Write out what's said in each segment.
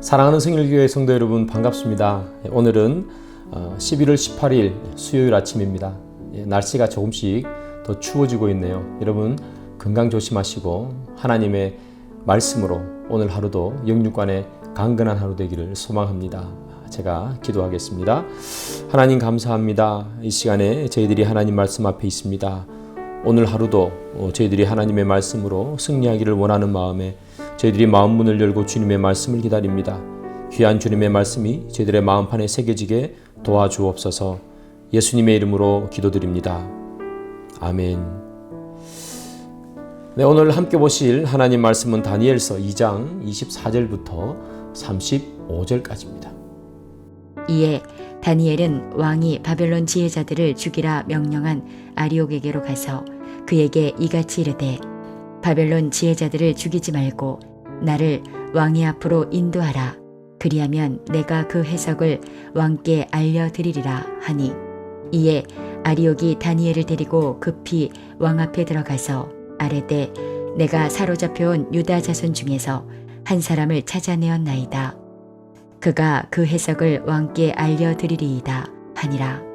사랑하는 성일교회 성도 여러분 반갑습니다. 오늘은 11월 18일 수요일 아침입니다. 날씨가 조금씩 더 추워지고 있네요. 여러분 건강 조심하시고 하나님의 말씀으로 오늘 하루도 영육간에 강건한 하루 되기를 소망합니다. 제가 기도하겠습니다. 하나님 감사합니다. 이 시간에 저희들이 하나님 말씀 앞에 있습니다. 오늘 하루도 저희들이 하나님의 말씀으로 승리하기를 원하는 마음에 저희들이 마음문을 열고 주님의 말씀을 기다립니다. 귀한 주님의 말씀이 저희들의 마음판에 새겨지게 도와주옵소서. 예수님의 이름으로 기도드립니다. 아멘. 네, 오늘 함께 보실 하나님 말씀은 다니엘서 2장 24절부터 35절까지입니다. 이에 다니엘은 왕이 바벨론 지혜자들을 죽이라 명령한 아리옥에게로 가서 그에게 이같이 이르되 바벨론 지혜자들을 죽이지 말고 나를 왕의 앞으로 인도하라. 그리하면 내가 그 해석을 왕께 알려드리리라 하니 이에 아리옥이 다니엘을 데리고 급히 왕 앞에 들어가서 아뢰되 내가 사로잡혀온 유다 자손 중에서 한 사람을 찾아내었나이다. 그가 그 해석을 왕께 알려드리리이다 하니라.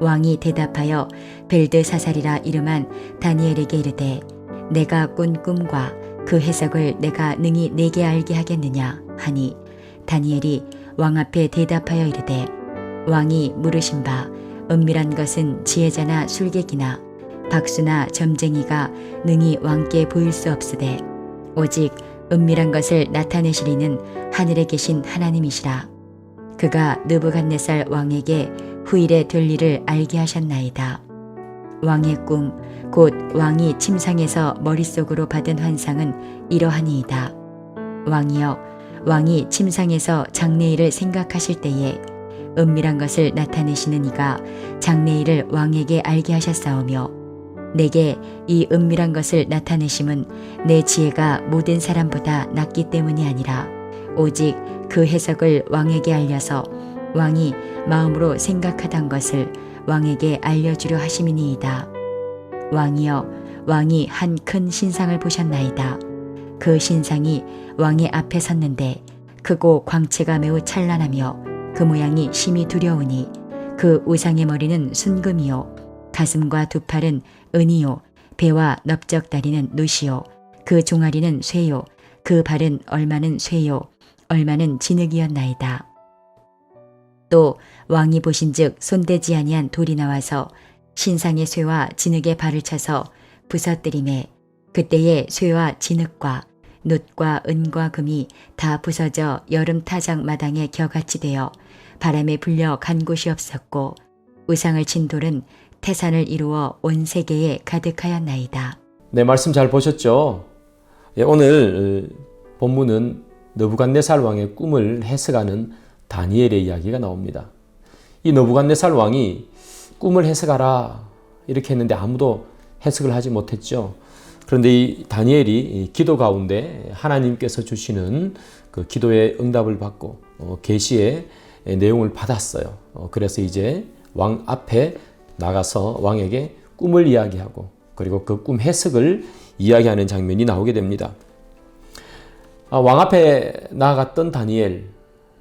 왕이 대답하여 벨드사살이라 이름한 다니엘에게 이르되 내가 꾼 꿈과 그 해석을 내가 능히 내게 알게 하겠느냐 하니 다니엘이 왕 앞에 대답하여 이르되 왕이 물으신 바 은밀한 것은 지혜자나 술객이나 박수나 점쟁이가 능히 왕께 보일 수 없으되 오직 은밀한 것을 나타내시리는 하늘에 계신 하나님이시라. 그가 느부갓네살 왕에게 후일에 될 일을 알게 하셨나이다. 왕의 꿈 곧 왕이 침상에서 머릿속으로 받은 환상은 이러하니이다. 왕이여, 왕이 침상에서 장래일을 생각하실 때에 은밀한 것을 나타내시는 이가 장래일을 왕에게 알게 하셨사오며 내게 이 은밀한 것을 나타내심은 내 지혜가 모든 사람보다 낫기 때문이 아니라 오직 그 해석을 왕에게 알려서 왕이 마음으로 생각하던 것을 왕에게 알려주려 하심이니이다. 왕이여, 왕이 한 큰 신상을 보셨나이다. 그 신상이 왕의 앞에 섰는데 크고 광채가 매우 찬란하며 그 모양이 심히 두려우니 그 우상의 머리는 순금이요 가슴과 두 팔은 은이요 배와 넓적다리는 노시요 그 종아리는 쇠요 그 발은 얼마는 쇠요 얼마는 진흙이었나이다. 또 왕이 보신즉 손대지 아니한 돌이 나와서 신상의 쇠와 진흙의 발을 쳐서 부서뜨리매 그때에 쇠와 진흙과 놋과 은과 금이 다 부서져 여름 타작 마당에 겨같이 되어 바람에 불려 간 곳이 없었고 우상을 친 돌은 태산을 이루어 온 세계에 가득하였나이다. 네, 말씀 잘 보셨죠? 오늘 본문은 느부갓네살 왕의 꿈을 해석하는 다니엘의 이야기가 나옵니다. 이 느부갓네살 왕이 꿈을 해석하라 이렇게 했는데 아무도 해석을 하지 못했죠. 그런데 이 다니엘이 기도 가운데 하나님께서 주시는 그 기도의 응답을 받고 계시의 내용을 받았어요. 그래서 이제 왕 앞에 나가서 왕에게 꿈을 이야기하고 그리고 그 꿈 해석을 이야기하는 장면이 나오게 됩니다. 왕 앞에 나아갔던 다니엘,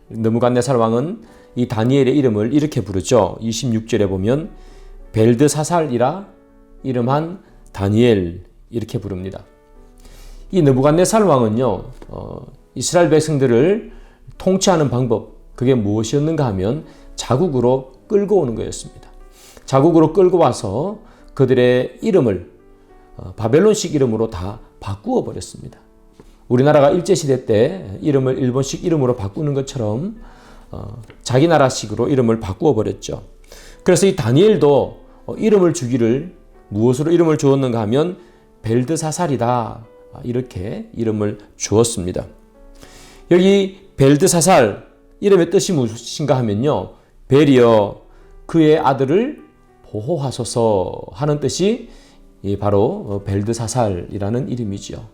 느부갓네살 왕은 이 다니엘의 이름을 이렇게 부르죠. 26절에 보면 벨드사살이라 이름한 다니엘 이렇게 부릅니다. 이 느부갓네살 왕은요, 이스라엘 백성들을 통치하는 방법, 그게 무엇이었는가 하면 자국으로 끌고 오는 거였습니다. 자국으로 끌고 와서 그들의 이름을 바벨론식 이름으로 다 바꾸어 버렸습니다. 우리나라가 일제시대 때 이름을 일본식 이름으로 바꾸는 것처럼 자기 나라식으로 이름을 바꾸어 버렸죠. 그래서 이 다니엘도 이름을 주기를 무엇으로 이름을 주었는가 하면 벨드사살이다 이렇게 이름을 주었습니다. 여기 벨드사살 이름의 뜻이 무엇인가 하면요, 벨이여 그의 아들을 보호하소서 하는 뜻이 바로 벨드사살이라는 이름이죠.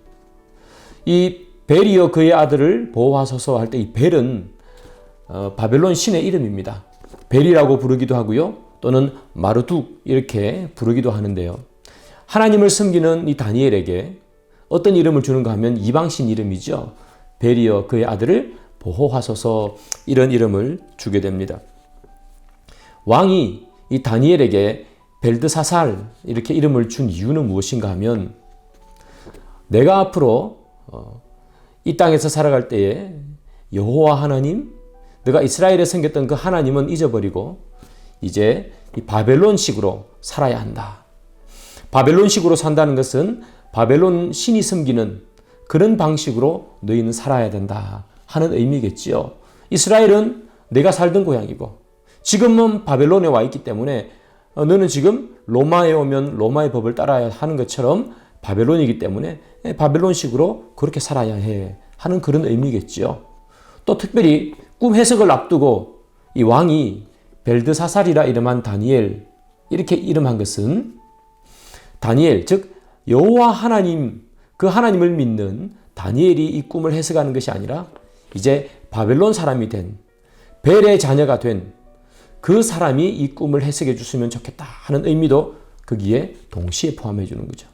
이 벨이여 그의 아들을 보호하소서 할 때 이 벨은 바벨론 신의 이름입니다. 벨이라고 부르기도 하고요, 또는 마르둑 이렇게 부르기도 하는데요. 하나님을 섬기는 이 다니엘에게 어떤 이름을 주는가 하면 이방신 이름이죠. 벨이여 그의 아들을 보호하소서 이런 이름을 주게 됩니다. 왕이 이 다니엘에게 벨드사살 이렇게 이름을 준 이유는 무엇인가 하면 내가 앞으로 이 땅에서 살아갈 때에 여호와 하나님, 내가 이스라엘에 섬겼던 그 하나님은 잊어버리고 이제 이 바벨론식으로 살아야 한다. 바벨론식으로 산다는 것은 바벨론 신이 섬기는 그런 방식으로 너희는 살아야 된다 하는 의미겠지요. 이스라엘은 내가 살던 고향이고 지금은 바벨론에 와 있기 때문에 너는 지금 로마에 오면 로마의 법을 따라야 하는 것처럼 바벨론이기 때문에 바벨론식으로 그렇게 살아야 해 하는 그런 의미겠지요. 또 특별히 꿈 해석을 앞두고 이 왕이 벨드사살이라 이름한 다니엘 이렇게 이름한 것은 다니엘 즉 여호와 하나님 그 하나님을 믿는 다니엘이 이 꿈을 해석하는 것이 아니라 이제 바벨론 사람이 된 벨의 자녀가 된 그 사람이 이 꿈을 해석해 줬으면 좋겠다 하는 의미도 거기에 동시에 포함해 주는 거죠.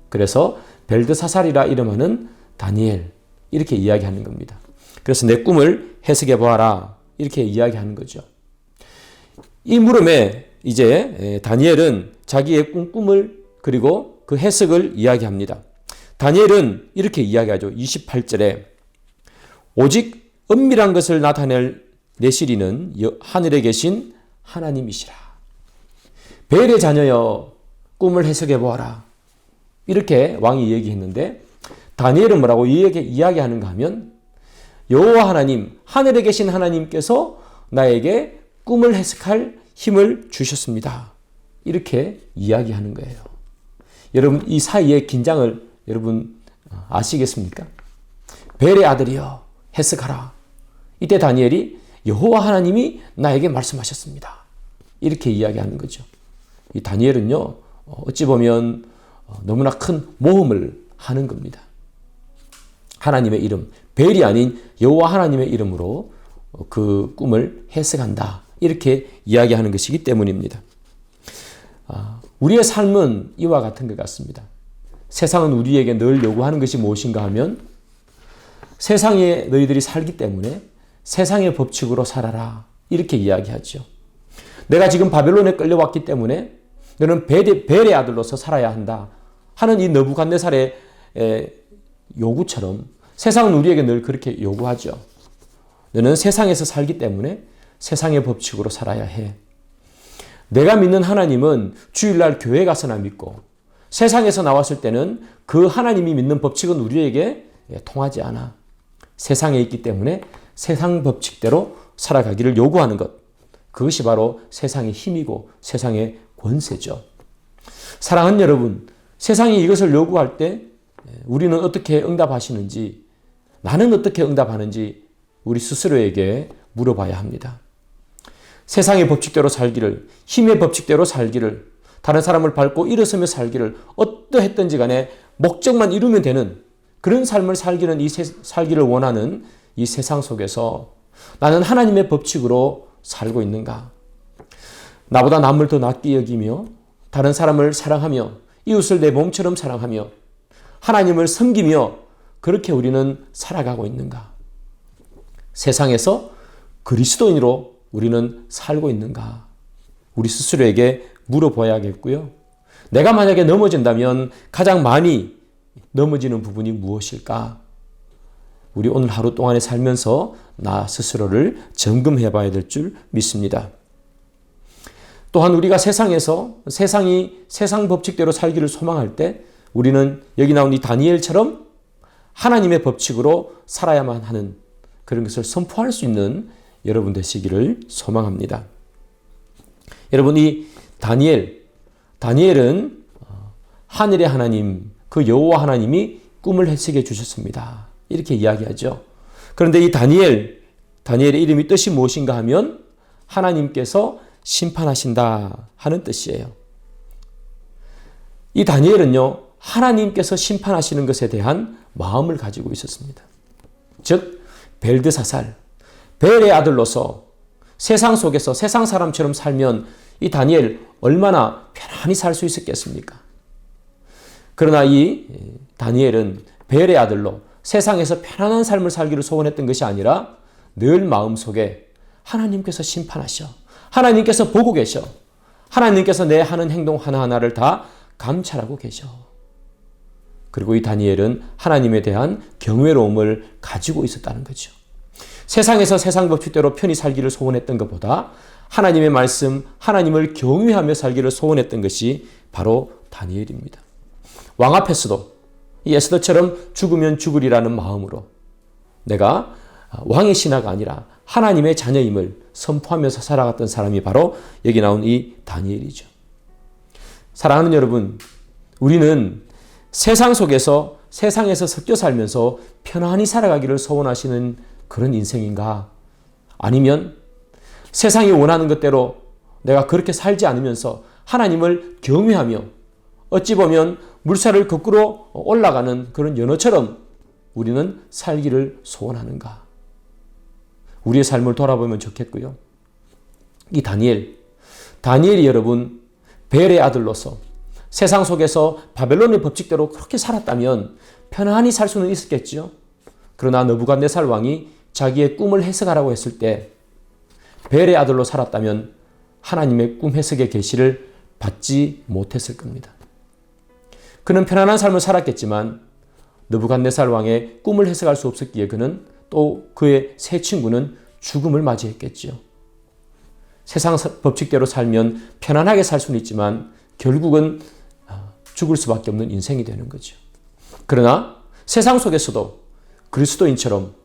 그래서 벨드사살이라 이름하는 다니엘 이렇게 이야기하는 겁니다. 그래서 내 꿈을 해석해 보아라 이렇게 이야기하는 거죠. 이 물음에 이제 다니엘은 자기의 꿈을 그리고 그 해석을 이야기합니다. 다니엘은 이렇게 이야기하죠. 28절에 오직 은밀한 것을 나타낼 내시리는 하늘에 계신 하나님이시라. 벨의 자녀여 꿈을 해석해 보아라. 이렇게 왕이 얘기했는데 다니엘은 뭐라고 이야기하는가 하면 여호와 하나님, 하늘에 계신 하나님께서 나에게 꿈을 해석할 힘을 주셨습니다. 이렇게 이야기하는 거예요. 여러분 이 사이의 긴장을 여러분 아시겠습니까? 벨의 아들이여 해석하라. 이때 다니엘이 여호와 하나님이 나에게 말씀하셨습니다. 이렇게 이야기하는 거죠. 이 다니엘은요 어찌 보면 너무나 큰 모험을 하는 겁니다. 하나님의 이름, 벨이 아닌 여호와 하나님의 이름으로 그 꿈을 해석한다. 이렇게 이야기하는 것이기 때문입니다. 우리의 삶은 이와 같은 것 같습니다. 세상은 우리에게 늘 요구하는 것이 무엇인가 하면 세상에 너희들이 살기 때문에 세상의 법칙으로 살아라. 이렇게 이야기하죠. 내가 지금 바벨론에 끌려왔기 때문에 너는 벨의 아들로서 살아야 한다 하는 이 느부갓네살의 요구처럼 세상은 우리에게 늘 그렇게 요구하죠. 너는 세상에서 살기 때문에 세상의 법칙으로 살아야 해. 내가 믿는 하나님은 주일날 교회 가서나 믿고 세상에서 나왔을 때는 그 하나님이 믿는 법칙은 우리에게 통하지 않아. 세상에 있기 때문에 세상 법칙대로 살아가기를 요구하는 것. 그것이 바로 세상의 힘이고 세상의 권세죠. 사랑하는 여러분, 세상이 이것을 요구할 때 우리는 어떻게 응답하시는지, 나는 어떻게 응답하는지 우리 스스로에게 물어봐야 합니다. 세상의 법칙대로 살기를, 힘의 법칙대로 살기를, 다른 사람을 밟고 일어서며 살기를 어떠했든지 간에 목적만 이루면 되는 그런 삶을 살기를 원하는 이 세상 속에서 나는 하나님의 법칙으로 살고 있는가? 나보다 남을 더 낫게 여기며 다른 사람을 사랑하며 이웃을 내 몸처럼 사랑하며 하나님을 섬기며 그렇게 우리는 살아가고 있는가? 세상에서 그리스도인으로 우리는 살고 있는가? 우리 스스로에게 물어봐야겠고요. 내가 만약에 넘어진다면 가장 많이 넘어지는 부분이 무엇일까? 우리 오늘 하루 동안에 살면서 나 스스로를 점검해 봐야 될 줄 믿습니다. 또한 우리가 세상에서 세상 법칙대로 살기를 소망할 때 우리는 여기 나온 이 다니엘처럼 하나님의 법칙으로 살아야만 하는 그런 것을 선포할 수 있는 여러분 되시기를 소망합니다. 여러분 이 다니엘은 하늘의 하나님, 그 여호와 하나님이 꿈을 해석해 주셨습니다. 이렇게 이야기하죠. 그런데 이 다니엘의 이름이 뜻이 무엇인가 하면 하나님께서 심판하신다 하는 뜻이에요. 이 다니엘은요, 하나님께서 심판하시는 것에 대한 마음을 가지고 있었습니다. 즉, 벨드사살, 벨의 아들로서 세상 속에서 세상 사람처럼 살면 이 다니엘 얼마나 편안히 살 수 있었겠습니까? 그러나 이 다니엘은 벨의 아들로 세상에서 편안한 삶을 살기를 소원했던 것이 아니라 늘 마음속에 하나님께서 심판하셔. 하나님께서 보고 계셔. 하나님께서 내 하는 행동 하나하나를 다 감찰하고 계셔. 그리고 이 다니엘은 하나님에 대한 경외로움을 가지고 있었다는 거죠. 세상에서 세상 법칙대로 편히 살기를 소원했던 것보다 하나님의 말씀, 하나님을 경외하며 살기를 소원했던 것이 바로 다니엘입니다. 왕 앞에서도 이 에스더처럼 죽으면 죽으리라는 마음으로 내가 왕의 신하가 아니라 하나님의 자녀임을 선포하면서 살아갔던 사람이 바로 여기 나온 이 다니엘이죠. 사랑하는 여러분, 우리는 세상 속에서 세상에서 섞여 살면서 편안히 살아가기를 소원하시는 그런 인생인가? 아니면 세상이 원하는 것대로 내가 그렇게 살지 않으면서 하나님을 경외하며 어찌 보면 물살을 거꾸로 올라가는 그런 연어처럼 우리는 살기를 소원하는가? 우리의 삶을 돌아보면 좋겠고요. 이 다니엘이 여러분 벨의 아들로서 세상 속에서 바벨론의 법칙대로 그렇게 살았다면 편안히 살 수는 있었겠죠. 그러나 느부갓네살 왕이 자기의 꿈을 해석하라고 했을 때 벨의 아들로 살았다면 하나님의 꿈 해석의 계시를 받지 못했을 겁니다. 그는 편안한 삶을 살았겠지만 느부갓네살 왕의 꿈을 해석할 수 없었기에 그는 또 그의 세 친구는 죽음을 맞이했겠죠. 세상 법칙대로 살면 편안하게 살 수는 있지만 결국은 죽을 수밖에 없는 인생이 되는 거죠. 그러나 세상 속에서도 그리스도인처럼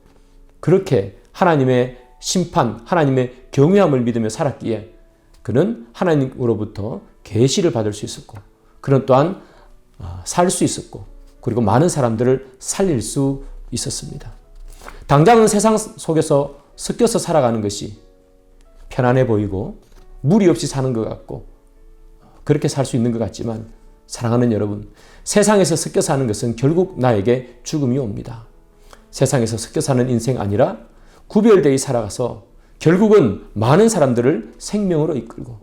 그렇게 하나님의 심판, 하나님의 경외함을 믿으며 살았기에 그는 하나님으로부터 계시를 받을 수 있었고 그는 또한 살 수 있었고 그리고 많은 사람들을 살릴 수 있었습니다. 당장은 세상 속에서 섞여서 살아가는 것이 편안해 보이고 무리 없이 사는 것 같고 그렇게 살 수 있는 것 같지만 사랑하는 여러분, 세상에서 섞여 사는 것은 결국 나에게 죽음이 옵니다. 세상에서 섞여 사는 인생 아니라 구별되어 살아가서 결국은 많은 사람들을 생명으로 이끌고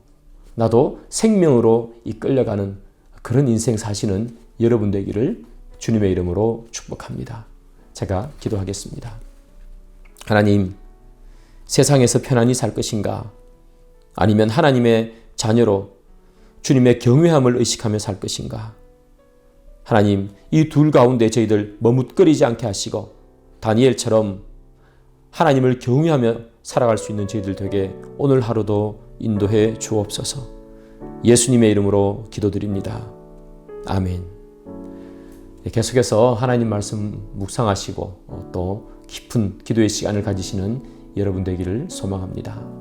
나도 생명으로 이끌려가는 그런 인생 사시는 여러분 되기를 주님의 이름으로 축복합니다. 제가 기도하겠습니다. 하나님, 세상에서 편안히 살 것인가? 아니면 하나님의 자녀로 주님의 경외함을 의식하며 살 것인가? 하나님, 이 둘 가운데 저희들 머뭇거리지 않게 하시고 다니엘처럼 하나님을 경외하며 살아갈 수 있는 저희들 되게 오늘 하루도 인도해 주옵소서. 예수님의 이름으로 기도드립니다. 아멘. 계속해서 하나님 말씀 묵상하시고 또 깊은 기도의 시간을 가지시는 여러분 되기를 소망합니다.